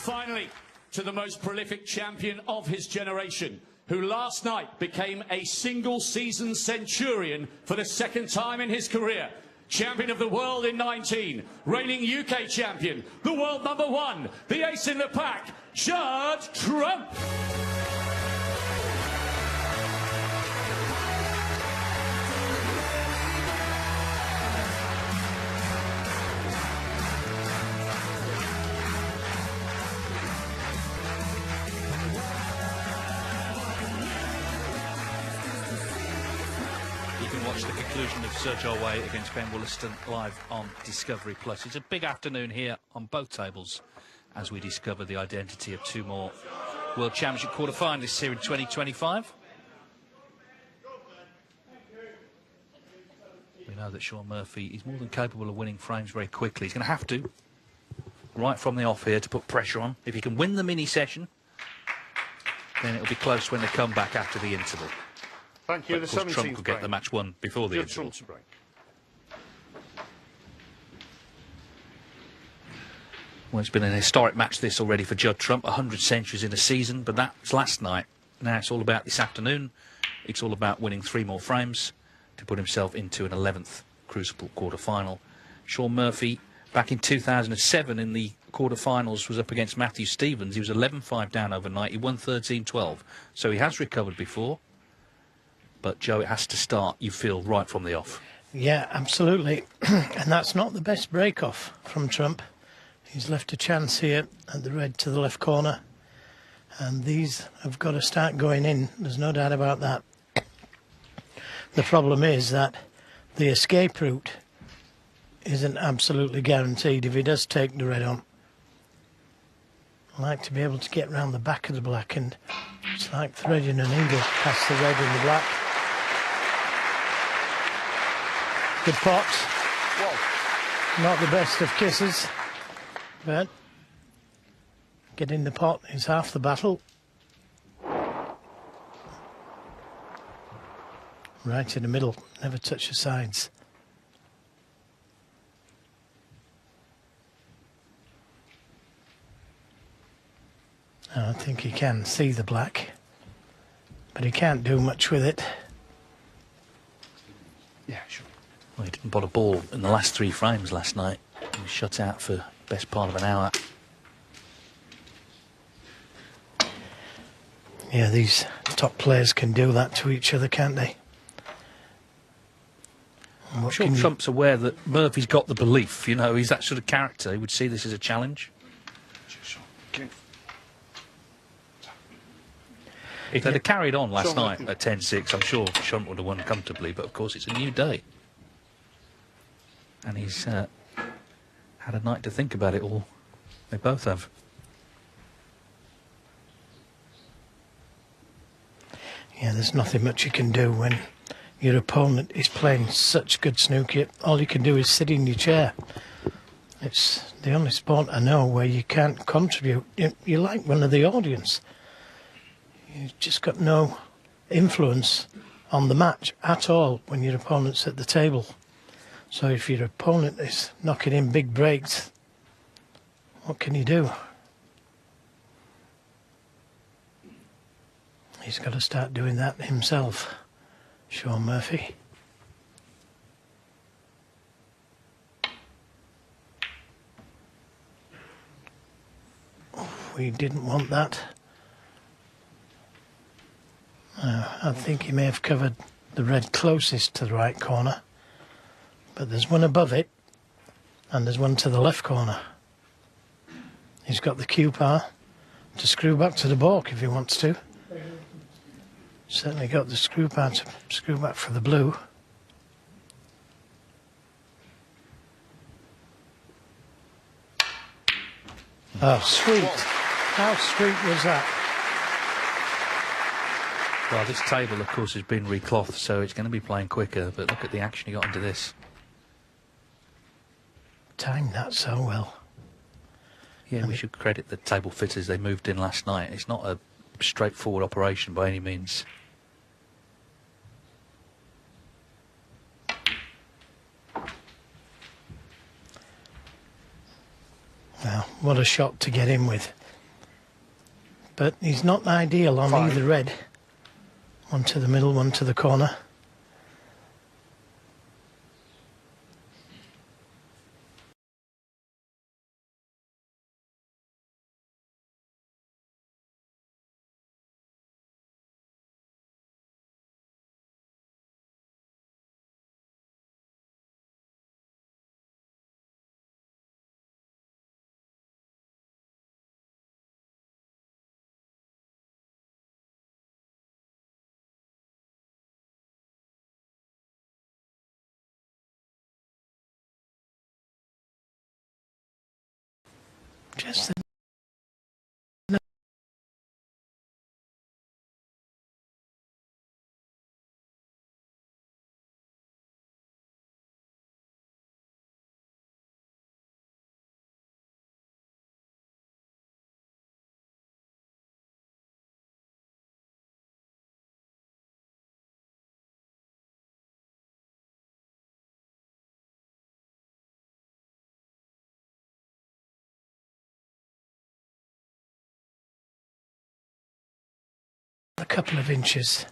Finally, to the most prolific champion of his generation, who last night became a single-season centurion for the second time in his career. Champion of the world in 19, reigning UK champion, the world #1, the ace in the pack, Judd Truuump. You can watch the conclusion of Sergio Way against Ben Wollaston live on Discovery Plus. It's a big afternoon here on both tables as we discover the identity of two more World Championship quarter-finalists here in 2025. We know that Shawn Murphy is more than capable of winning frames very quickly. He's going to have to, right from the off here, to put pressure on. If he can win the mini-session, then it'll be close when they come back after the interval. Thank you. But of course, Truuump could get the match won before the interval. Well, it's been an historic match this already for Judd Truuump, 100 centuries in a season, but that was last night. Now it's all about this afternoon. It's all about winning 3 more frames to put himself into an 11th Crucible quarter-final. Shawn Murphy, back in 2007 in the quarter-finals, was up against Matthew Stevens. He was 11-5 down overnight. He won 13-12, so he has recovered before. But, Joe, it has to start, you feel, right from the off. Yeah, absolutely. And that's not the best break-off from Truuump. He's left a chance here at the red to the left corner. And these have got to start going in. There's no doubt about that. The problem is that the escape route isn't absolutely guaranteed if he does take the red on. I like to be able to get round the back of the black, and it's like threading a needle past the red and the black. Good pot. Whoa. Not the best of kisses, but getting the pot is half the battle. Right in the middle, never touch the sides. I think he can see the black, but he can't do much with it. Yeah, sure. Well, he didn't pot a ball in the last 3 frames last night. He was shut out for the best part of an hour. Yeah, these top players can do that to each other, can't they? I'm sure Trump's aware that Murphy's got the belief, you know, he's that sort of character. He would see this as a challenge. If they'd have carried on last night at 10-6, I'm sure Shawn would have won comfortably, but of course it's a new day. And he's had a night to think about it all. They both have. Yeah, there's nothing much you can do when your opponent is playing such good snooker. All you can do is sit in your chair. It's the only sport I know where you can't contribute. You're like one of the audience. You've just got no influence on the match at all when your opponent's at the table. So if your opponent is knocking in big breaks, what can you do? He's got to start doing that himself, Shawn Murphy. We didn't want that. I think he may have covered the red closest to the right corner, but there's one above it and there's one to the left corner. He's got the cue bar to screw back to the balk if he wants to. Certainly got the screw bar to screw back for the blue. Oh, sweet. How sweet was that? Well, this table, of course, has been reclothed, so it's going to be playing quicker, but look at the action he got into this. Timed that so well. Yeah, we should credit the table fitters. They moved in last night. It's not a straightforward operation by any means. Well, what a shot to get in with. but he's not ideal on either red. One to the middle, one to the corner. Just a couple of inches